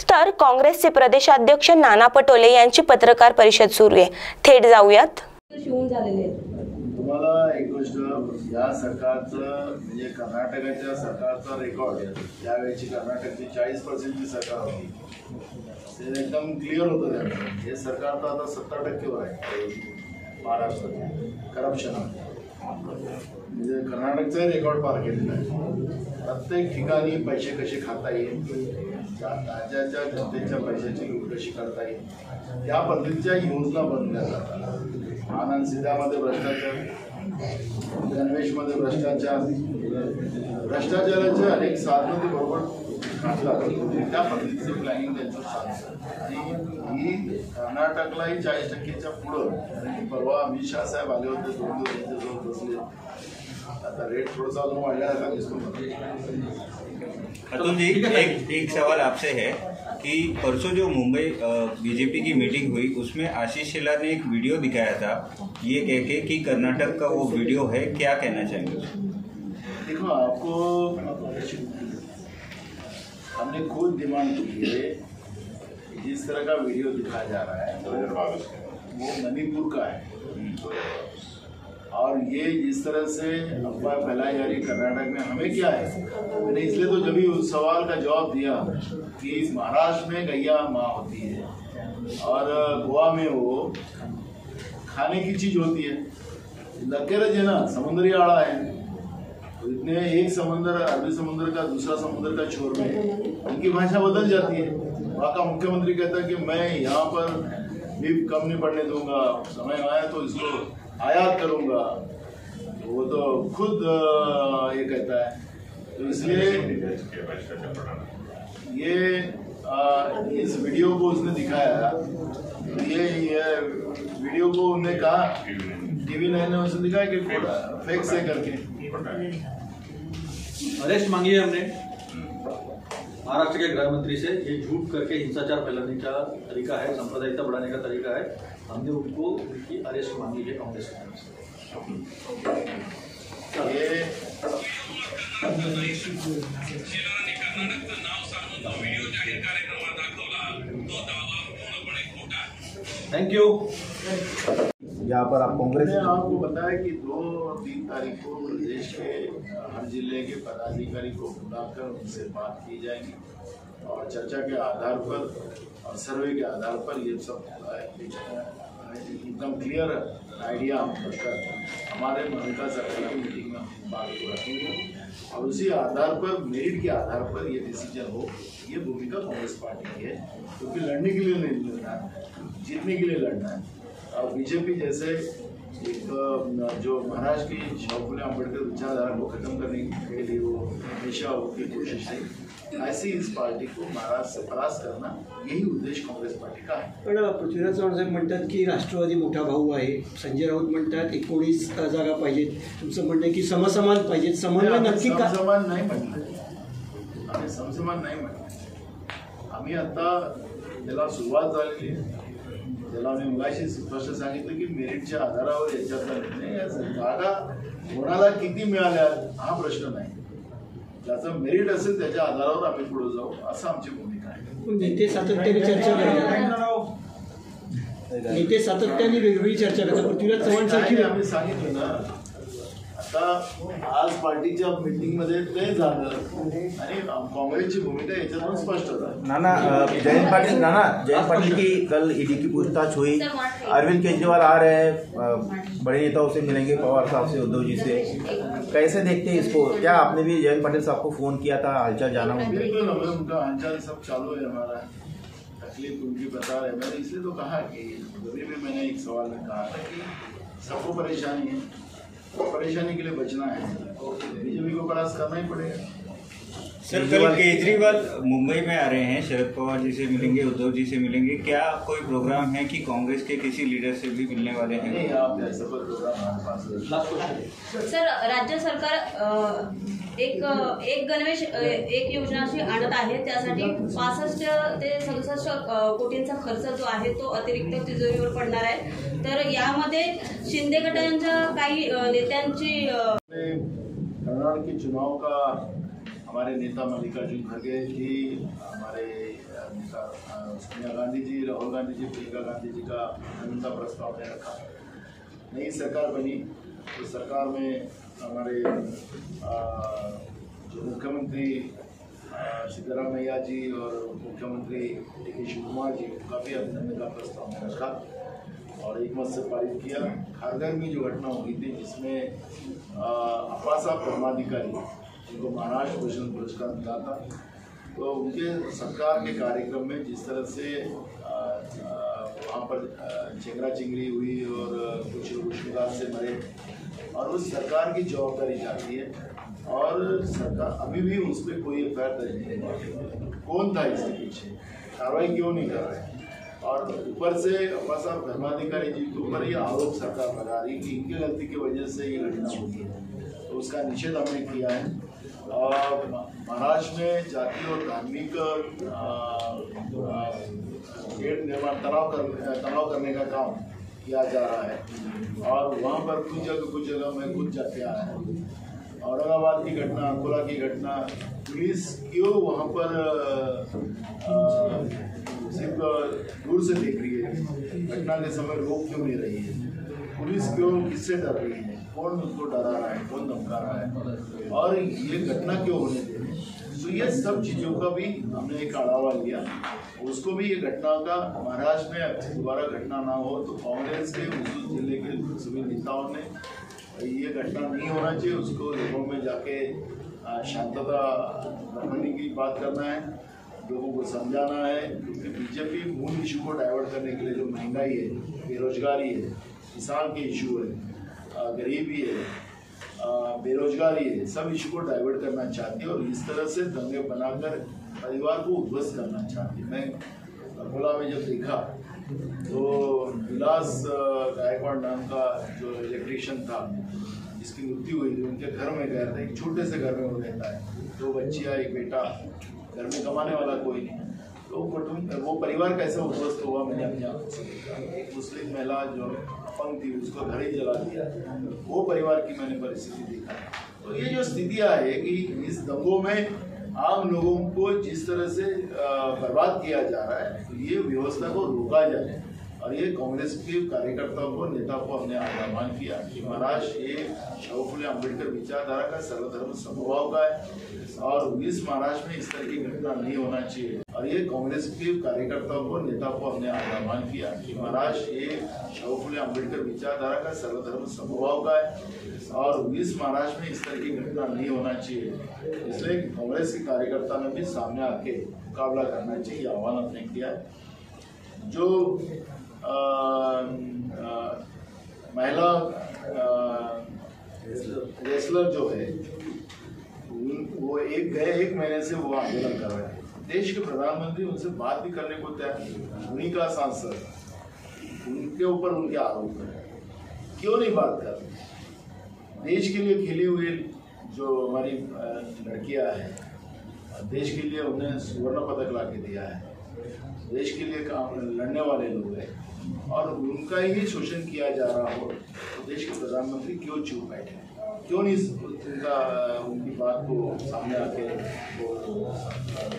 तर काँग्रेसचे प्रदेशाध्यक्ष नाना पटोले यांची पत्रकार परिषद सुरू आहे। थेट जाऊयात। तुम्हाला एक गोष्ट, या सरकारचं म्हणजे कर्नाटकाच्या सरकारचा रेकॉर्ड यावेळेची कर्नाटकची 40% सरकार होती, ते एकदम क्लिअर होतं त्याचं। हे सरकार तर आता 70% वर आहे महाराष्ट्रात करप्शन, म्हणजे कर्नाटकचाही रेकॉर्ड पार केलेला आहे। प्रत्येक ठिकाणी पैसे कसे खाता येईल, राज्याच्या जनतेच्या पैशाची लूट कशी करता येईल, या पद्धतीच्या योजना बनवल्या जातात। आनंद सिद्धामध्ये भ्रष्टाचार, गणवेशमध्ये भ्रष्टाचार, भ्रष्टाचाराचे अनेक साधनं ते बरोबर त्या पद्धतीचं प्लॅनिंग त्यांचं चालतं। आणि ही कर्नाटकलाही 40%च्या पुढं। परवा अमित शाह साहेब आले होते, 2 दिवस त्यांच्याजवळ बसले। आता रेट थोडासा अजून वाढल्यासारखा दिसतो। अतुल जी, एक सवाल आपसे है कि परसों जो मुंबई बीजेपी की मीटिंग हुई उसमें आशीष शेलार ने एक वीडियो दिखाया था, ये कह के कि कर्नाटक का वो वीडियो है, क्या कहना चाहेंगे? देखो, आपको हमने खुद डिमांड की है, जिस तरह का वीडियो दिखाया जा रहा है वो मणिपुर का है, और ये जिस तरह से अफवाह फैलाई जा रही कर्नाटक में, हमें क्या है। मैंने इसलिए तो जब भी उस सवाल का जवाब दिया कि महाराष्ट्र में गैया माँ होती है और गोवा में वो खाने की चीज होती है। लकेरज है ना, समुद्री आड़ा है, तो इतने एक समंदर, अरबी समुद्र का दूसरा समुद्र का छोर में उनकी भाषा बदल जाती है। वहाँ का मुख्यमंत्री कहता है कि मैं यहाँ पर बीफ कम नहीं पड़ने दूंगा, समय आया तो इसको आयात करूंगा, वो तो खुद ये कहता है। तो इसलिए ये इस वीडियो को उसने दिखाया, ये वीडियो को उन्होंने कहा, TV 9 ने उसने दिखाया कि फेक से करके अरेस्ट मांगी है हमने महाराष्ट्र के गृह मंत्री से। ये झूठ करके हिंसाचार फैलाने का तरीका है, सांप्रदायिकता बढ़ाने का तरीका है। हमने उनको उनकी अरेस्ट मांगी है कांग्रेस की तरफ से। Thank you. यहाँ पर आप कांग्रेस ने आपको बताया कि 2 और 3 तारीख को प्रदेश के हर जिले के पदाधिकारी को बुलाकर उनसे बात की जाएगी और चर्चा के आधार पर और सर्वे के आधार पर ये सब एकदम क्लियर आइडिया हम कर हमारे हल्का सरकार की मीटिंग में हम बात को रखेंगे और उसी आधार पर, मेरिट के आधार पर ये डिसीजन हो। ये भूमिका कांग्रेस पार्टी की है, क्योंकि लड़ने के लिए नहीं लड़ना है, जीतने के लिए लड़ना है। और बीजेपी जैसे एक जो महाराष्ट्र की शौकत अम्बेडकर विचारधारा को खत्म करने के लिए वो हमेशा उनकी कोशिश है, ऐसी इस पार्टी को महाराष्ट्र से परास्त करना, यही उद्देश्य काँग्रेस पार्टी का है। पण पृथ्वीराज चव्हाण साहेब म्हणतात की राष्ट्रवादी मोठा भाऊ आहे, संजय राऊत म्हणतात 19 जागा पाहिजेत, तुमचं म्हणणं की समसमान पाहिजेत, समन्वय नक्की का? समसमान नाही म्हणलं आम्ही, समसमान नाही म्हणलं आम्ही। आता त्याला सुरुवात झालेली आहे, त्याला आम्ही मगाशी स्पष्ट सांगितलं की मेरिटच्या आधारावर याच्यातला निर्णय, या जागा कोणाला किती मिळाल्या हा प्रश्न नाही, ज्याचं मेरिट असेल त्याच्या आधारावर आम्ही पुढे जाऊ, असं आमची भूमिका आहे। नेते सातत्याने चर्चा करतात, नेते सातत्याने वेगवेगळी चर्चा करतात, पृथ्वीराज चव्हाण सारखी आम्ही सांगितलं ना, आता आज पार्टीच्या मीटिंग मध्ये ते झालं आणि कांग्रेसची भूमिका याच्यातून स्पष्ट झाली। जयंत पाटिल की कल ईडी की पूछताछ हुई, अरविंद केजरीवाल आ रहे हैं, बड़े नेताओं से मिलेंगे, पवार साहब से, उद्धव जी से, कैसे देखते हैं इसको? क्या आपने भी जयंत पाटिल साहब को फोन किया था, हालचाल जाना? बिल्कुल, हमें उनका हालचाल सब चालू है, हमारा तकलीफ उनकी बता रहे। मैंने इसलिए तो कहा कि अभी भी मैंने एक सवाल में कहा था कि सबको परेशानी है, परेशानी के लिए बचना है, बीजेपी को परास्त करना ही पड़ेगा। सर, कल केजरीवाल मुंबई में आ रहे हैं, शरद पवार जी से मिलेंगे, उद्धव जी से मिलेंगे, क्या कोई प्रोग्राम है कि कांग्रेस के किसी लीडर से भी मिलने वाले हैं? नहीं, आप ऐसा कोई प्रोग्राम हमारे पास। सर, राज्य सरकार एक गणवेश एक योजना अशी आणत आहे, त्यासाठी 65 ते 67 कोटींचा खर्च जो आहे तो अतिरिक्त तिजोरीवर पडणार आहे। तर यामध्ये शिंदे गटांच्या काही नेत्यांची कर्नाटक के चुनाव का हमारे नेता मल्लिकार्जुन खड़गे जी, हमारे नेता सोनिया गांधी जी, राहुल गांधी जी, प्रियंका गांधी जी का अनंता प्रस्ताव ने रखा। नई सरकार बनी तो सरकार में हमारे जो मुख्यमंत्री सिद्धरामैया जी और मुख्यमंत्री डी शिव कुमार जी का भी अभिनंदन का प्रस्ताव में रखा और एक मत से पारित किया। खारगर में जो घटना हुई थी जिसमें अपासा धर्माधिकारी जिनको महाराष्ट्र भूषण पुरस्कार मिला था, तो उनके सरकार के कार्यक्रम में जिस तरह से वहाँ पर चिंगरा चिंगरी हुई और कुछ उष्णघात से मरे और उस सरकार की जवाबदारी जाती है और सरकार अभी भी उस पर कोई एफआईआर दर्ज नहीं है। कौन था इसके पीछे, कार्रवाई क्यों नहीं कर रहे? और ऊपर से अपासा धर्माधिकारी जी के ऊपर ये आरोप सरकार लगा रही कि इनकी गलती की वजह से ये घटना हुई है, तो उसका निषेध हमने किया है। और महाराष्ट्र में जातीय और धार्मिक गेट निर्माण तनाव करने का काम किया जा रहा है और वहाँ पर कुछ जगह में खुद जाके आया है। औरंगाबाद की घटना, अकोला की घटना, पुलिस क्यों वहाँ पर सिर्फ दूर से देख रही है, घटना के समय रोक क्यों नहीं रही है? पुलिस क्यों किससे डर रही है? कौन उसको डरा रहा है, कौन धमका रहा है और ये घटना क्यों होने दे रही है? तो ये सब चीज़ों का भी हमने एक आढ़ावा लिया। उसको भी ये घटना का महाराष्ट्र में दोबारा घटना ना हो तो कांग्रेस के उस जिले के सभी नेताओं ने ये घटना नहीं होना चाहिए, उसको लोगों में जाके शांतता रखने की बात करना है, लोगों को समझाना है। क्योंकि बीजेपी मूल इशू को डाइवर्ट करने के लिए जो महंगाई है, बेरोजगारी है, किसान के इशू है, गरीबी है, बेरोजगारी है, सब इशू को डाइवर्ट करना चाहती है और इस तरह से दंगे बनाकर परिवार को उद्ध्वस्त करना चाहती है। मैं अकोला में जब देखा तो विलास गायकवाड़ नाम का जो इलेक्ट्रीशियन था जिसकी मृत्यु हुई थी, उनके घर में गया था। एक छोटे से घर में वो रहता है, 2 बच्चियाँ, एक बेटा, घर में कमाने वाला कोई नहीं। तो वो परिवार कैसे उद्ध्वस्त हुआ मैंने अपने आंखों से देखा। एक मुस्लिम महिला जो अपंग थी उसको घर ही जला दिया, वो परिवार की मैंने परिस्थिति देखा। तो ये जो स्थितियाँ है कि इस दंगों में आम लोगों को जिस तरह से बर्बाद किया जा रहा है, तो ये व्यवस्था को रोका जाए। और ये कांग्रेस के कार्यकर्ताओं को, नेता को हमने आह्वान किया कि महाराष्ट्र ये शाहू फुले अम्बेडकर विचारधारा का, सर्वधर्म समभाव का है और इस महाराष्ट्र में इस तरह की घटना नहीं होना चाहिए। और ये कांग्रेस के कार्यकर्ताओं को, नेता को हमने आह्वान किया कि महाराष्ट्र ये शाहू फुले अम्बेडकर विचारधारा का, सर्वधर्म समभाव का है और इस महाराष्ट्र में इस तरह की घटना नहीं होना चाहिए। इसलिए कांग्रेस के कार्यकर्ता ने भी सामने आके मुकाबला करना चाहिए, आह्वान हमने किया है। जो महिला रेसलर जो है वो एक महीने से वो आंदोलन कर रहे हैं। देश के प्रधानमंत्री उनसे बात भी करने को तैयार, उन्हीं का सांसद, उनके ऊपर उनके आरोप है, क्यों नहीं बात कर रहे? देश के लिए खेली हुई जो हमारी लड़कियां हैं, देश के लिए उन्हें स्वर्ण पदक ला के दिया है, देश के लिए काम लड़ने वाले लोग हैं और उनका ही शोषण किया जा रहा हो तो देश के प्रधानमंत्री क्यों चुप बैठे? क्यों नहीं उनकी बात को सामने आके वो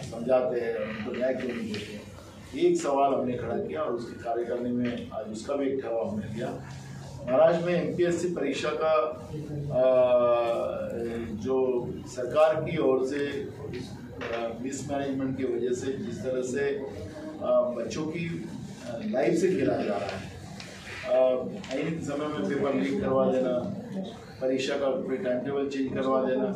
समझाते हैं, उनको न्याय क्यों नहीं देते? एक सवाल हमने खड़ा किया और उसके कार्य करने में आज उसका भी एक ठहराव हमने दिया। महाराष्ट्र में एमपीएससी परीक्षा का जो सरकार की ओर से मिसमैनेजमेंट की वजह से जिस तरह से बच्चों की लाइफ से खेला जा रहा है, इन समय में पेपर लीक करवा देना, परीक्षा का पूरे टाइम टेबल चेंज करवा देना,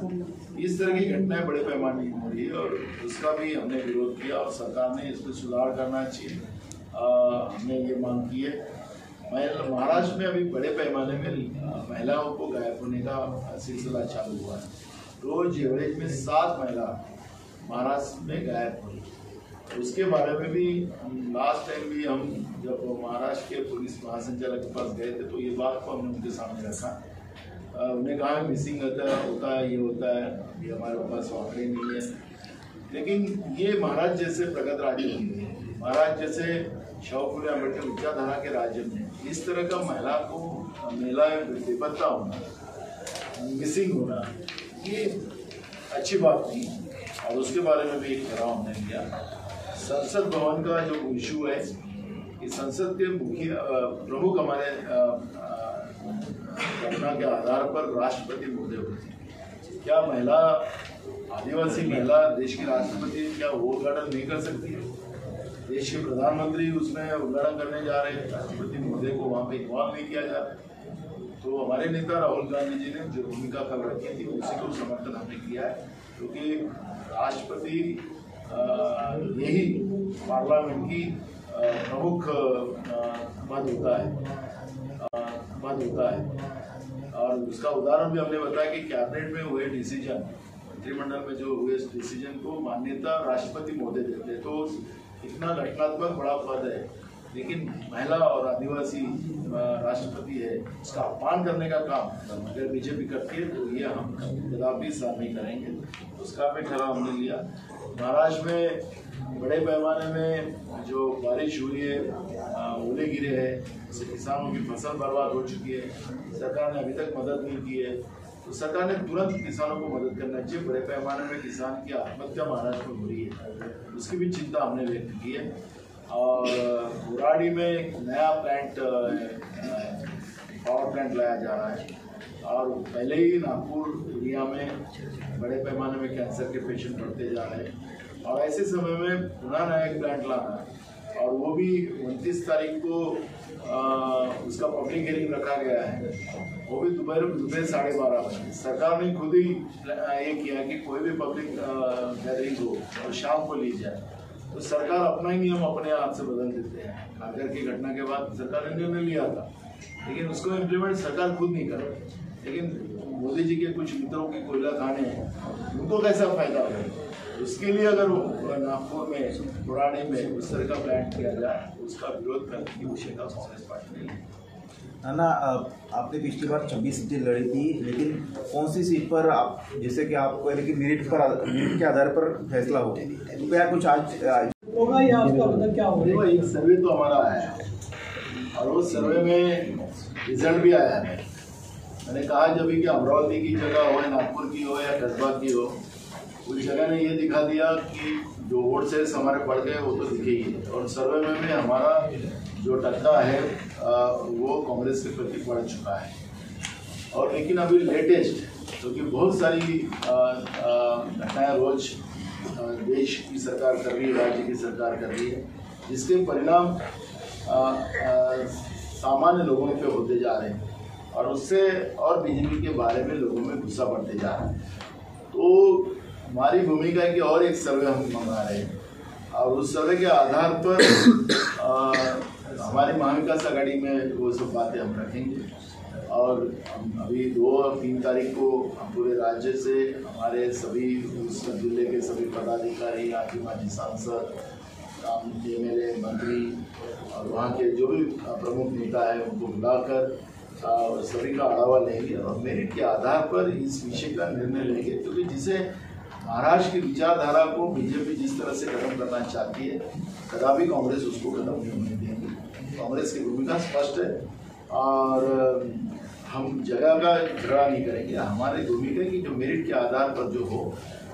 इस तरह की घटनाएं बड़े पैमाने की हो रही है और उसका भी हमने विरोध किया और सरकार ने इसमें सुधार करना चाहिए। हमने ये मांग की है। महाराष्ट्र में अभी बड़े पैमाने में महिलाओं को गायब होने का सिलसिला चालू हुआ है। रोज एवरेज में 7 महिला महाराष्ट्र में गायब हुई। उसके बारे में भी लास्ट टाइम भी हम जब महाराष्ट्र के पुलिस महासंचालक के पास गए थे तो ये बात को हमने उनके सामने रखा। उन्हें कहा मिसिंग होता है, ये होता है, ये हमारे पास आंकड़े नहीं है। लेकिन ये महाराष्ट्र जैसे प्रगत राज्य में, महाराष्ट्र जैसे शाहू फुले अम्बेडकर विचारधारा के राज्य में इस तरह का महिला बेपत्ता होना, मिसिंग होना, ये अच्छी बात नहीं। और उसके बारे में भी एक ठहराव हमने किया। संसद भवन का जो इशू है कि संसद के मुख्य प्रमुख हमारे घटना के आधार पर राष्ट्रपति महोदय होते हैं। क्या महिला आदिवासी महिला देश की राष्ट्रपति क्या वो उद्घाटन नहीं कर सकती है? देश के प्रधानमंत्री उसमें उद्घाटन करने जा रहे हैं, राष्ट्रपति महोदय को वहाँ पे इन्वॉल्व नहीं किया जा रहा है। तो हमारे नेता राहुल गांधी जी ने जो भूमिका कल रखी थी उसी को समर्थन हमने किया है, क्योंकि राष्ट्रपति यही पार्लियामेंट की प्रमुख पद होता है। और उसका उदाहरण भी हमने बताया कि कैबिनेट में हुए डिसीजन, मंत्रिमंडल में जो हुए डिसीजन को मान्यता राष्ट्रपति महोदय देते हैं। तो इतना घटनात्मक बड़ा पद है, लेकिन महिला और आदिवासी राष्ट्रपति है, उसका अपमान करने का काम अगर बीजेपी करती है तो ये हम कदापि साथ नहीं करेंगे। उसका भी ठहराव हमने लिया। महाराष्ट्र में बड़े पैमाने में जो बारिश हुई है, ओले गिरे हैं, उससे किसानों की फसल बर्बाद हो चुकी है। सरकार ने अभी तक मदद नहीं की है, तो सरकार ने तुरंत किसानों को मदद करना चाहिए। बड़े पैमाने में किसान की आत्महत्या महाराष्ट्र में हो रही है, उसकी भी चिंता हमने व्यक्त की है। और बुराड़ी में एक नया पावर प्लांट लाया जा रहा है, और पहले ही नागपुर एरिया में बड़े पैमाने में कैंसर के पेशेंट बढ़ते जा रहे हैं, और ऐसे समय में पुनः नया एक प्लांट लाना है, और वो भी 29 तारीख को उसका पब्लिक हियरिंग रखा गया है, वो भी दोपहर 12:30 बजे। सरकार ने खुद ही ये किया कि कोई भी पब्लिक गैदरिंग हो और शाम को ली जाए। तो सरकार अपना ही नियम अपने हाथ से बदल देते हैं। खाकर की घटना के बाद सरकार ने निर्णय लिया था, लेकिन उसको इम्प्लीमेंट सरकार खुद नहीं कर रही। लेकिन मोदी जी के कुछ मित्रों की कोयला खाने हैं, उनको कैसा फायदा होगा? उसके लिए अगर नागपुर में बुराड़ी में उस तरह का प्लांट किया जाए, उसका विरोध करने की विषय का कांग्रेस पार्टी नहीं। नाना, आपने पिछली बार 26 सीटें लड़ी थी, लेकिन कौन सी सीट पर आप, जैसे कि आप कह रहे कि मेरिट के आधार पर फैसला हो, तो क्या कुछ आज होगा या उसका मतलब क्या होगा? एक सर्वे तो हमारा आया है, और उस सर्वे में रिजल्ट भी आया है। मैंने कहा जब कि अमरावती की जगह हो, नागपुर की हो या कसबा की हो, उस जगह ने ये दिखा दिया कि जो वोट शेयर्स हमारे बढ़ गए वो तो दिखे ही है। और सर्वे में भी हमारा जो टक्का है वो कांग्रेस के प्रति बढ़ चुका है। और लेकिन अभी लेटेस्ट, क्योंकि बहुत सारी घटनाएं रोज देश की सरकार कर रही है, राज्य की सरकार कर रही है, जिसके परिणाम सामान्य लोगों पे होते जा रहे हैं, और उससे और बीजेपी के बारे में लोगों में गुस्सा बढ़ते जा रहा है। तो हमारी भूमिका है कि और एक सर्वे हम मंगा रहे हैं, और उस सर्वे के आधार पर हमारी महाविकास आघाड़ी में वो सब बातें हम रखेंगे। और अभी 2 और 3 तारीख को हम पूरे राज्य से हमारे सभी उस जिले के सभी पदाधिकारी, माजी सांसद, MLA, मंत्री और वहाँ के जो भी प्रमुख नेता है उनको बुलाकर सभी का आढ़ावा लेंगे, और मेरिट के आधार पर इस विषय का निर्णय लेंगे। क्योंकि जिसे महाराष्ट्र की विचारधारा को बीजेपी जिस तरह से खत्म करना चाहती है, कदापि कांग्रेस उसको खत्म नहीं होने देंगी। कांग्रेस की भूमिका स्पष्ट है, और हम जगह का झगड़ा नहीं करेंगे। हमारी भूमिका है कि जो मेरिट के आधार पर जो हो,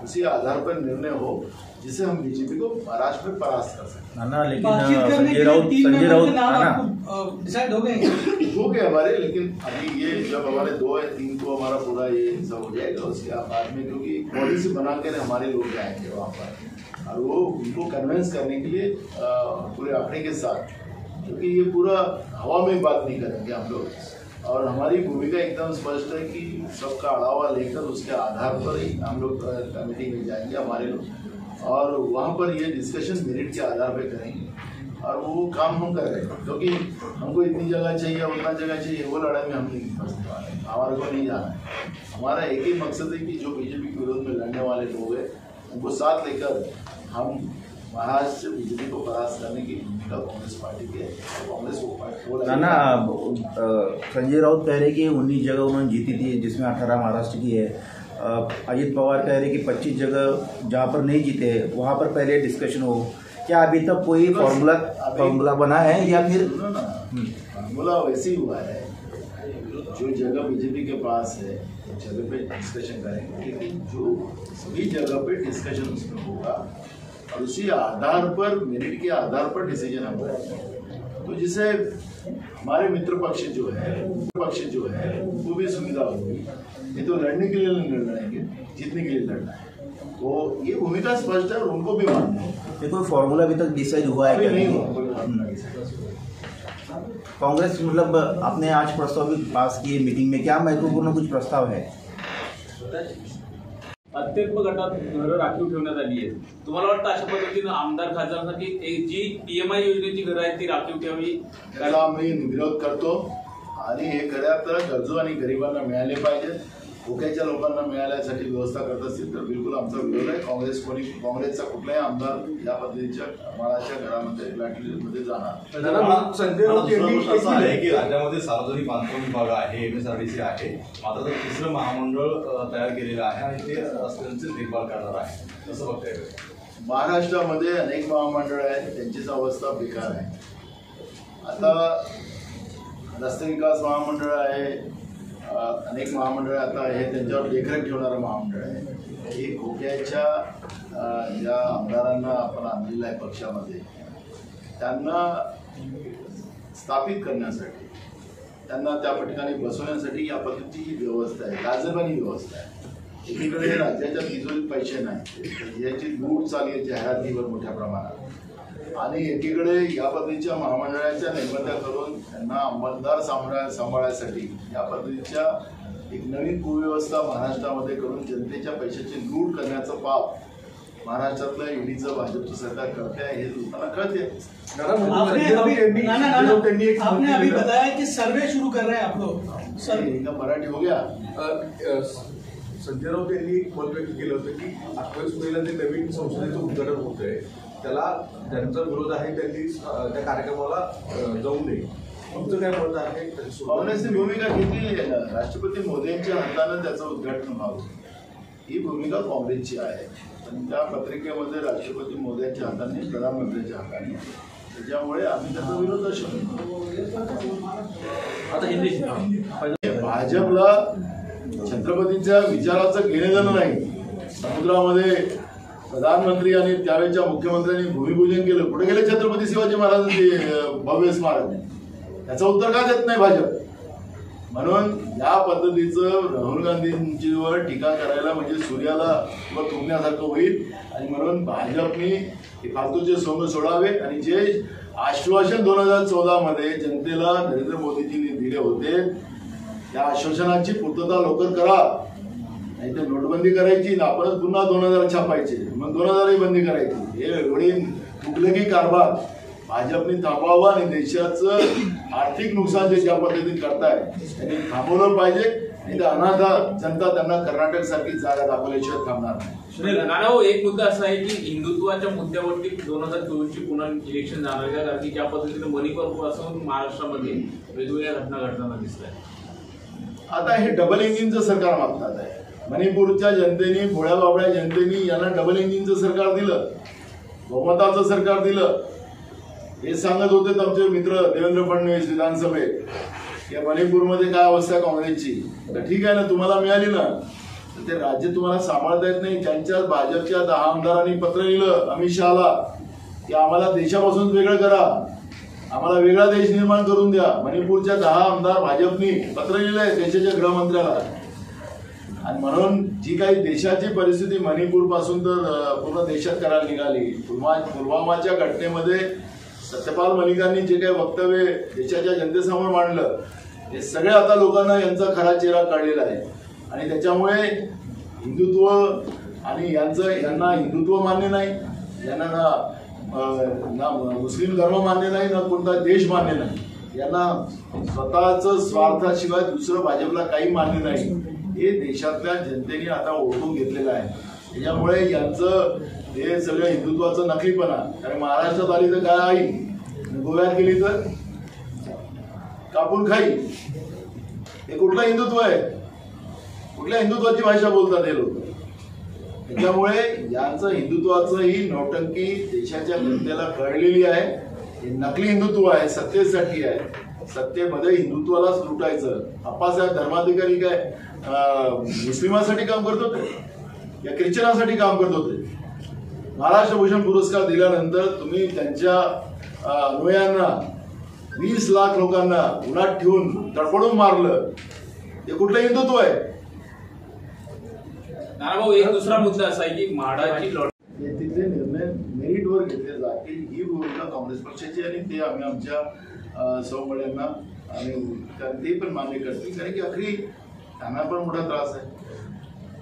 उसी आधार पर निर्णय हो, जिससे हम बीजेपी को महाराष्ट्र में परास्त कर सकते हैं। ना, लेकिन संजय राउत डिसाइड हो गए हमारे, लेकिन अभी ये जब हमारे 2 या 3 को हमारा पूरा ये सब हो जाएगा, उसके बाद में क्योंकि पॉलिसी बनाकर हमारे लोग जाएंगे वहाँ पर, और वो उनको कन्विंस करने के लिए पूरे आंकड़े के साथ, क्योंकि ये पूरा हवा में बात नहीं करेंगे हम लोग। और हमारी भूमिका एकदम स्पष्ट है कि सबका अढ़ावा लेकर उसके आधार पर ही हम लोग कमेटी में जाएंगे हमारे लोग, और वहाँ पर ये डिस्कशन मेरिट के आधार पर करेंगे, और वो काम हम कर रहे हैं। क्योंकि हमको इतनी जगह चाहिए, उतना जगह चाहिए, वो लड़ाई में हम नहीं फंसने वाले हैं, हमारे को नहीं जाना है। हमारा एक ही मकसद है कि जो बीजेपी के विरोध में लड़ने वाले लोग हैं उनको साथ लेकर हम महाराष्ट्र से बीजेपी को परास्त करने की भूमिका कांग्रेस पार्टी की है। कांग्रेस को ना, संजय राउत कह रहे कि 19 जगह उन्होंने जीती थी, जिसमें 18 महाराष्ट्र की है। अजित पवार कह रहे कि 25 जगह जहाँ पर नहीं जीते वहाँ पर पहले डिस्कशन हो। क्या अभी तक कोई फॉर्मूला बना है, या फिर फॉर्मूला वैसे ही हुआ है? जो जगह बीजेपी के पास है उस जगह पे डिस्कशन करेंगे, लेकिन जो सभी जगह पे डिस्कशन उसमें होगा, और उसी आधार पर, मेरिट के आधार पर डिसीजन होता है। तो जिससे हमारे मित्र पक्ष जो है वो भी सुविधा होगी। ये तो लड़ने के लिए नहीं लड़ेंगे, जीतने के लिए लड़ना है। तो ये भूमिका स्पष्ट है और उनको भी मानना है। ये कोई फॉर्मूला अभी तक डिसाइड हुआ है क्या? नहीं हुआ। कांग्रेस मतलब आपने आज प्रस्ताव भी पास किए मीटिंग में, क्या महत्वपूर्ण कुछ प्रस्ताव है? अत्यल्प गटात घरं राखीव ठेवण्यात आली आहेत. तुम्हाला वाटतं अशा पद्धतीनं आमदार खासदारांसाठी जी PMI योजनेची घरं आहेत ती राखीव ठेवावी? त्याला आम्ही विरोध करतो आणि हे खऱ्या तर गरजू आणि गरिबांना मिळाले पाहिजे. भोक्याच्या लोकांना मिळाल्यासाठी व्यवस्था करत असतील तर बिलकुल आमचा विरोध आहे. काँग्रेसचा कुठलाही आमदार या पद्धतीच्या माळाच्या घरामध्ये फ्लॅटमध्ये जाणार. संजय राऊत यांनी असं आहे की राज्यामध्ये सार्वजनिक बांधकाम विभाग आहे, MSRDC आहे, मात्र तर तिसरं महामंडळ तयार केलेलं आहे आणि ते रस्त्यांची देखभाल करणार आहे, असं बघता येईल. महाराष्ट्रामध्ये अनेक महामंडळ आहेत, त्यांचीच अवस्था बेकार आहे. आता रस्ते विकास महामंडळ आहे, अनेक महामंडळ आता आहे, त्यांच्यावर देखरेख ठेवणारं महामंडळ आहे. ही खोक्याच्या ज्या आमदारांना आपण आणलेलं आहे पक्षामध्ये, त्यांना स्थापित करण्यासाठी, त्यांना त्या ठिकाणी बसवण्यासाठी या पद्धतीची ही व्यवस्था आहे, लाजरवाणी व्यवस्था आहे. एकीकडे राज्याच्या तिजोरीत पैसे नाही, याची लूट चालली आहे जाहिरातीवर मोठ्या प्रमाणात, आणि एकीकडे या पद्धतीच्या महामंडळाच्या निर्मात्या करून त्यांना अंमलदार सांभाळण्यासाठी या पद्धतीच्या एक नवीन कुव्यवस्था महाराष्ट्रामध्ये करून जनतेच्या पैशाची लूट करण्याचं पाप महाराष्ट्रातलं ईडीचं भाजपचं सरकार करते आहे, हे लोकांना कळते. आपने अभी बताया कि सर्वे शुरू कर रहे हैं आप लोग. सर मराठी हो गया. संजय राऊत यांनी एक मत व्यक्त केलं होतं की 28 मेला ते नवीन संसदेचं उद्घाटन होत आहे, त्याला ज्यांचा विरोध आहे त्यांनी त्या कार्यक्रमाला जाऊ नये. तुमचं काय मत आहे? काँग्रेसने भूमिका घेतलेली आहे ना, राष्ट्रपती मोदींच्या हातानं त्याचं उद्घाटन व्हावं ही भूमिका काँग्रेसची आहे. पण त्या पत्रिकेमध्ये राष्ट्रपती मोदींच्या हाताने, प्रधानमंत्र्यांच्या हाताने, त्याच्यामुळे आम्ही त्याचा विरोध आता भाजपला छत्रपतींच्या विचाराचं घेणं देणं नाही. समुद्रामध्ये प्रधानमंत्री आणि त्यावेळेच्या मुख्यमंत्र्यांनी भूमिपूजन केलं, कुठे गेले छत्रपती शिवाजी महाराजांचे भव्य स्मारक? त्याचं उत्तर का देत नाही भाजप? म्हणून या पद्धतीचं राहुल गांधींच्यावर टीका करायला म्हणजे सूर्याला थुंकण्यासारखं होईल. आणि म्हणून भाजपने फालतूचे सोंग सोडावे आणि जे आश्वासन 2014 मध्ये जनतेला नरेंद्र मोदीजींनी दिले होते त्या आश्वासनाची पूर्तता लवकर करा, नाही तर नोटबंदी करायची ना आपणच पुन्हा 2000 छापायचे, मग 2000 बंदी करायची. हे एवढी तुगलकी कारभार भाजपने थांबवावा आणि देशाचं आर्थिक नुकसान जे ज्या पद्धतीने करताय त्यांनी थांबवलं पाहिजे. नाही तर अनाथ जनता त्यांना कर्नाटक सारखी जागा दाखवल्याशिवाय थांबणार नाही. नाना, एक मुद्दा असा आहे की हिंदुत्वाच्या मुद्द्यावरती 2024ची पुन्हा इलेक्शन जाणार आहे, कारण की ज्या पद्धतीने मणिपूरपासून महाराष्ट्रामध्ये वेगवेगळ्या घटना घडताना दिसत आहेत. आता हे डबल इंजिनचं सरकार मागतात आहे. मणिपूरच्या जनतेने, भोळ्या बाबड्या जनतेने यांना डबल इंजिनचं सरकार दिलं, बहुमताचं सरकार दिलं. हे सांगत होते आमचे मित्र देवेंद्र फडणवीस विधानसभेत की मणिपूरमध्ये काय अवस्था काँग्रेसची. तर ठीक आहे ना, तुम्हाला मिळाली ना, तर ते राज्य तुम्हाला सांभाळता येत नाही. ज्यांच्या भाजपच्या 10 आमदारांनी पत्र लिहिलं अमित शहाला की आम्हाला देशापासून वेगळं करा, आम्हाला वेगळा देश निर्माण करून द्या. मणिपूरच्या 10 आमदार भाजपनी पत्र लिहिलंय देशाच्या गृहमंत्र्याला. आणि म्हणून जी काही देशाची परिस्थिती मणिपूर पासून तर पूर्ण देशात करायला निघाली. पुलवामाच्या घटनेमध्ये सत्यपाल मलिकांनी जे काही वक्तव्य देशाच्या जनतेसमोर मांडलं, हे सगळे आता लोकांना यांचा खरा चेहरा कळलेला आहे. आणि त्याच्यामुळे हिंदुत्व आणि यांना हिंदुत्व मान्य नाही, यांना ना मुस्लिम धर्म मान्य नाही, ना कोणता देश मान्य नाही. यांना स्वतःच स्वार्थाशिवाय दुसरं भाजपला काही मान्य नाही. हे देशातल्या जनतेने आता ओळखून घेतलेलं आहे. त्याच्यामुळे यांचं हे सगळं हिंदुत्वाचं नकलीपणा, कारण महाराष्ट्रात आली तर काय आई, गोव्यात गेली तर कापून खाई, हे कुठलं हिंदुत्व आहे? कुठल्या हिंदुत्वाची भाषा बोलतात हे लोक? त्याच्यामुळे यांचं हिंदुत्वाचं ही नौटंकी देशाच्या जनतेला कळलेली आहे. हे नकली हिंदुत्व आहे, सत्तेसाठी आहे. सत्तेमध्ये हिंदुत्वालाच लुटायचं. अप्पासाहेब धर्माधिकारी काय मुस्लिमांसाठी काम करत होते या ख्रिश्चनासाठी काम करत होते? महाराष्ट्र भूषण पुरस्कार दिल्यानंतर तुम्ही त्यांच्या अनुयायांना 20 लाख लोकांना उन्हात ठेवून तडफडून मारलं, हे कुठलं हिंदुत्व आहे? नानाभाऊ, एक दुसरा मुद्दा असा आहे की म्हाडाची तिथले निर्णय मेरिटवर घेतले जातील ही भूमिका काँग्रेस पक्षाची, आणि ते आम्ही आमच्या सौमळ्यांना आणि ते पण मान्य करतील, कारण की अखरी त्यांना पण मोठा त्रास आहे.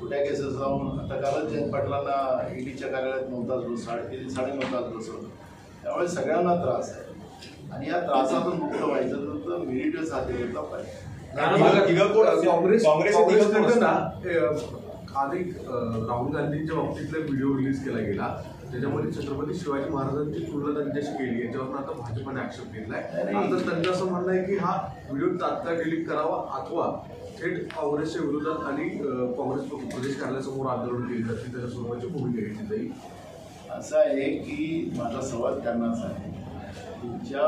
कुठल्या केसेस जाऊन आता कालच जयंत पाटलांना ईडीच्या कार्यालयात 9 तास बसवलं, 9.5 तास बसवलं, त्यामुळे सगळ्यांना त्रास आहे. आणि या त्रासातून मुक्त व्हायचं तर मेरिटच हाती घेतला पाहिजे. आधी राहुल गांधींच्या बाबतीतला व्हिडिओ रिलीज केला गेला, त्याच्यामध्ये छत्रपती शिवाजी महाराजांची तुलना त्यांच्याशी केली, याच्यावर आता भाजपाने आक्षेप घेतलाय. आता त्यांचं असं म्हणणं आहे की हा व्हिडिओ तात्काळ डिलीट करावा अथवा थेट काँग्रेसच्या विरोधात आणि काँग्रेस प्रदेश कार्यालयासमोर आंदोलन केली जाते, त्याच्या स्वरूपाची भूमिका घेतली जाईल. असं आहे की माझा सवाल त्यांनाच आहे, तुमच्या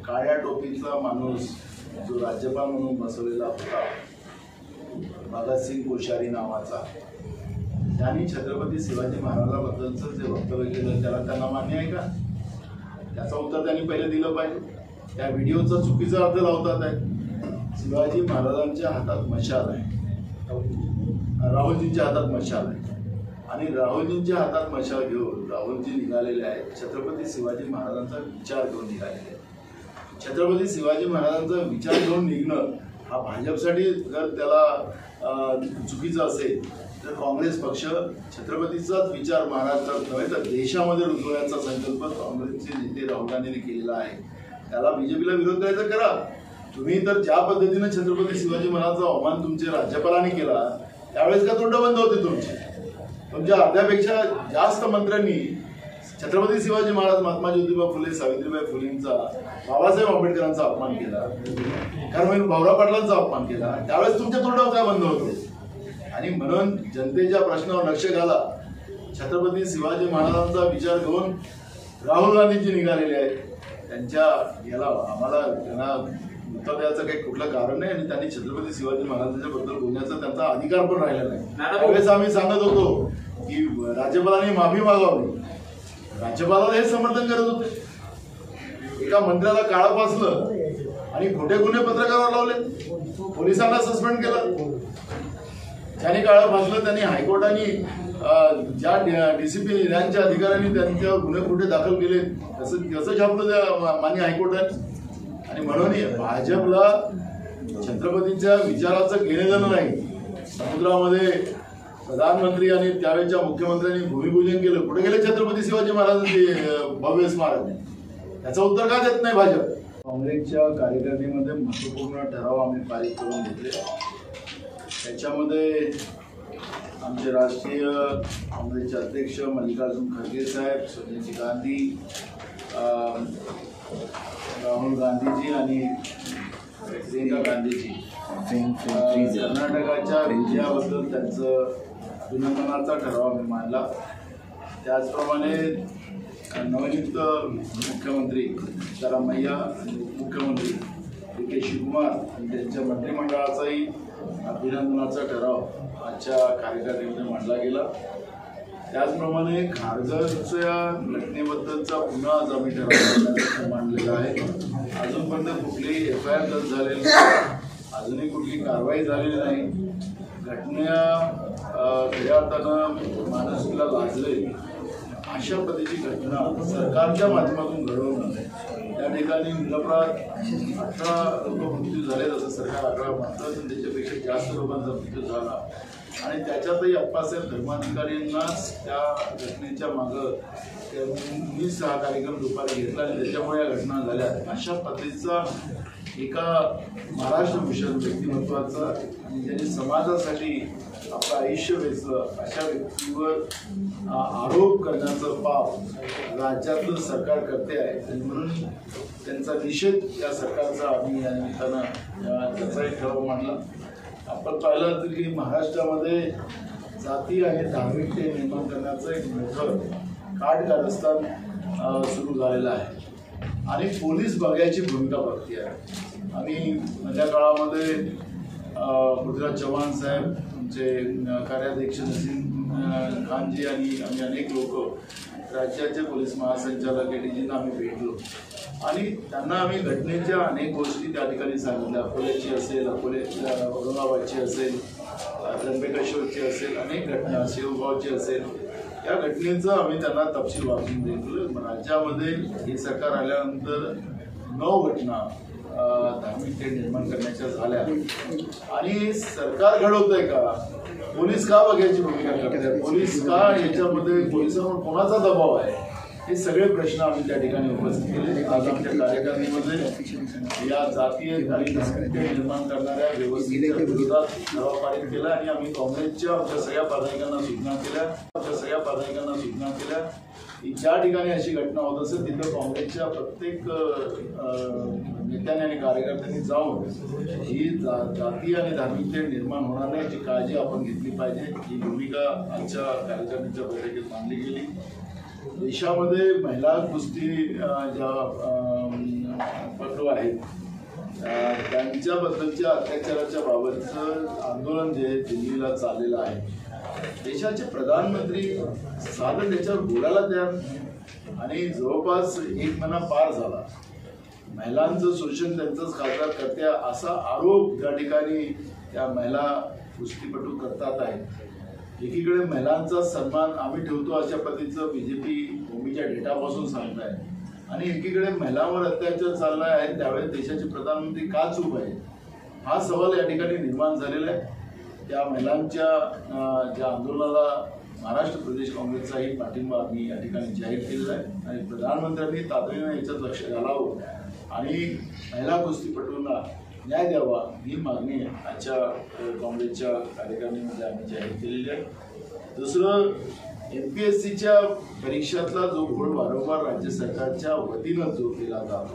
काळ्या टोपीचा माणूस जो राज्यपाल म्हणून बसवलेला होता भगतसिंग कोश्यारी नावाचा, त्यांनी छत्रपती शिवाजी महाराजांबद्दलचं जे वक्तव्य केलं त्याला त्यांना मान्य आहे का? त्याचं उत्तर त्यांनी पहिले दिलं पाहिजे. त्या व्हिडिओचा चुकीचा अर्थ लावतात आहे. शिवाजी महाराजांच्या हातात मशाल आहे, राहुलजींच्या हातात मशाल आहे, आणि राहुलजींच्या हातात मशाल घेऊन राहुलजी निघालेले आहेत छत्रपती शिवाजी महाराजांचा विचार घेऊन निघालेले आहेत. छत्रपती शिवाजी महाराजांचा विचार घेऊन निघणं हा भाजपसाठी जर त्याला चुकीचं असेल तर काँग्रेस पक्ष छत्रपतीचाच विचार महाराष्ट्रात नव्हे तर देशामध्ये रुजवण्याचा संकल्प काँग्रेसचे नेते राहुल गांधींनी केलेला आहे. त्याला बीजेपीला विरोध करायचा करा. तुम्ही तर ज्या पद्धतीने छत्रपती शिवाजी महाराजांचा अवमान तुमच्या राज्यपालांनी केला त्यावेळेस का तोंड बंद होते तुमचे? तुमच्या अर्ध्यापेक्षा जास्त मंत्र्यांनी छत्रपती शिवाजी महाराज, महात्मा ज्योतिबा फुले, सावित्रीबाई फुलेंचा, बाबासाहेब आंबेडकरांचा अपमान केला, कर्मवीर भाऊराव पाटलांचा अपमान केला, त्यावेळेस तुमच्या तोंडावर काय बंद होते? आणि म्हणून जनतेच्या प्रश्नावर लक्ष घाला. छत्रपती शिवाजी महाराजांचा विचार घेऊन राहुल गांधीजी निघालेले आहेत. त्यांच्या याला आम्हाला त्यांना उत्तर द्यायचं काही कुठलं कारण नाही, आणि त्यांनी छत्रपती शिवाजी महाराजांच्या बद्दल बोलण्याचा त्यांचा अधिकार पण राहिला नाही. त्यावेळेस आम्ही सांगत होतो की राज्यपालांनी माफी मागावी. राज्यपालाला हे समर्थन करत होते. एका मंत्र्याला काळं फासलं आणि खोटे गुन्हे पत्रकारावर लावले, पोलिसांना सस्पेंड केलं. ज्यांनी काळं फासलं त्यांनी हायकोर्टाने ज्या डीसीपी इराणच्या अधिकाऱ्यांनी त्यांच्यावर गुन्हे खोटे दाखल केले कसं छापलं त्या मान्य हायकोर्टाने. आणि म्हणून भाजपला छत्रपतींच्या विचाराचं घेणं देणं नाही. समुद्रामध्ये प्रधानमंत्री आणि त्यावेळेच्या मुख्यमंत्र्यांनी भूमिपूजन केलं, कुठे गेले छत्रपती शिवाजी महाराजांचे भव्य स्मारक? याचं उत्तर का देत नाही भाजप? काँग्रेसच्या कार्यकारिणीमध्ये महत्त्वपूर्ण ठराव आम्ही पारित करून घेतले. त्याच्यामध्ये आमचे राष्ट्रीय काँग्रेसचे अध्यक्ष मल्लिकार्जुन खरगे साहेब, सोनिया गांधी, राहुल गांधीजी आणि प्रियंका गांधीजी कर्नाटकाच्या विजयाबद्दल त्यांचं अभिनंदनाचा ठराव आम्ही मांडला. त्याचप्रमाणे नवनियुक्त मुख्यमंत्री सिद्धरामय्या आणि उपमुख्यमंत्री डी के शिवकुमार आणि त्यांच्या मंत्रिमंडळाचाही अभिनंदनाचा ठराव आजच्या कार्यकारिणीमध्ये मांडला गेला. त्याचप्रमाणे खारघरच्या घटनेबद्दलचा पुन्हा आज आम्ही ठराव मांडलेला आहे. अजूनपर्यंत कुठलीही FIR दर्ज झालेली नाही, अजूनही कुठली कारवाई झालेली नाही. घटना खऱ्या अर्थानं माणुसकीला लाजले अशा पद्धतीची घटना सरकारच्या माध्यमातून घडवून नये. त्या ठिकाणी निरपराध 18 लोक मृत्यू झाले असं सरकार आकडा म्हणतं, पण त्याच्यापेक्षा जास्त लोकांचा मृत्यू झाला. आणि त्याच्यातही अप्पासाहेब धर्माधिकाऱ्यांनाच त्या घटनेच्या मागं त्यांनीच हा कार्यक्रम दुपारी घेतला आणि त्याच्यामुळे या घटना झाल्या. अशा पद्धतीचा एका महाराष्ट्र भूषण व्यक्तिमत्वाचा आणि ज्यांनी समाजासाठी आपलं आयुष्य वेचलं अशा व्यक्तीवर आरोप करण्याचं पाप राज्यातलं सरकार करते आहे. आणि म्हणून त्यांचा निषेध या सरकारचा आम्ही या निमित्तानं त्याचा एक ठराव मांडला. आपण पाहिलं तर की महाराष्ट्रामध्ये जाती आणि धार्मिकते निर्माण करण्याचं एक मोठं कारस्थान सुरू झालेलं आहे आणि पोलीस बघायची भूमिका बघती आहे. आम्ही मधल्या काळामध्ये पृथ्वीराज चव्हाण साहेब, आमचे कार्याध्यक्ष नसीम खानजी आणि आम्ही अनेक लोक राज्याचे पोलीस महासंचालक एडीजींना आम्ही भेटलो आणि त्यांना आम्ही घटनेच्या अनेक गोष्टी त्या ठिकाणी सांगितल्या. अकोल्याची असेल, औरंगाबादची असेल, त्र्यंबकेश्वरची असेल, अनेक घटना, शेवगावची असेल, या घटनेचं आम्ही त्यांना तपशील वाचून दिलं. राज्यामध्ये हे सरकार आल्यानंतर 9 घटना धार्मिक तेढ निर्माण करण्याच्या झाल्या आणि सरकार घडवतंय का? पोलीस का बघायची भूमिका करतात? पोलीस का याच्यामध्ये पोलिसांवर कोणाचा दबाव आहे? हे सगळे प्रश्न आम्ही त्या ठिकाणी उपस्थित केले. आज आमच्या कार्यकारिणीमध्ये या जातीय आणि धार्मिक तेढ निर्माण करणाऱ्या व्यवस्थेच्या विरोधात ठराव पारित केला आणि आम्ही काँग्रेसच्या आमच्या सगळ्या पदाधिकाऱ्यांना सूचना केल्या की ज्या ठिकाणी अशी घटना होत असेल तिथं काँग्रेसच्या प्रत्येक नेत्याने आणि कार्यकर्त्यांनी जाऊन ही जाती आणि धार्मिक तेढ निर्माण होणार नाही याची काळजी आपण घेतली पाहिजे. ही भूमिका आजच्या कार्यकारिणीच्या बैठकीत मांडली गेली. देशामध्ये महिला कुस्ती ज्या पटू आहेत त्यांच्याबद्दलच्या अत्याचाराच्या बाबतचं आंदोलन जे दिल्लीला चाललेलं आहे, देशाचे प्रधानमंत्री साधं त्याच्यावर बोलायला तयार आणि जवळपास 1 महिना पार झाला. महिलांचं शोषण त्यांचंच खासदार करते असा आरोप त्या ठिकाणी त्या महिला कुस्तीपटू करतात आहेत. एकीकडे महिलांचा सन्मान आम्ही ठेवतो अशा पद्धतीचं बीजेपी भूमीच्या डेटापासून सांगत आहे आणि एकीकडे महिलांवर अत्याचार चालला आहे. त्यावेळेस देशाचे प्रधानमंत्री का चूप आहे हा सवाल या ठिकाणी निर्माण झालेला आहे. त्या महिलांच्या ज्या आंदोलनाला महाराष्ट्र प्रदेश काँग्रेसचाही पाठिंबा आम्ही या ठिकाणी जाहीर केलेला आहे आणि प्रधानमंत्र्यांनी तातडीने याच्यात लक्ष घालावं आणि महिला कुस्तीपटूंना न्याय द्यावा ही मागणी आजच्या काँग्रेसच्या कार्यकारिणीमध्ये आम्ही जाहीर केलेली आहे. दुसरं, MPSCच्या परीक्षातला जो घोळ वारंवार राज्य सरकारच्या वतीनं जो केला जातो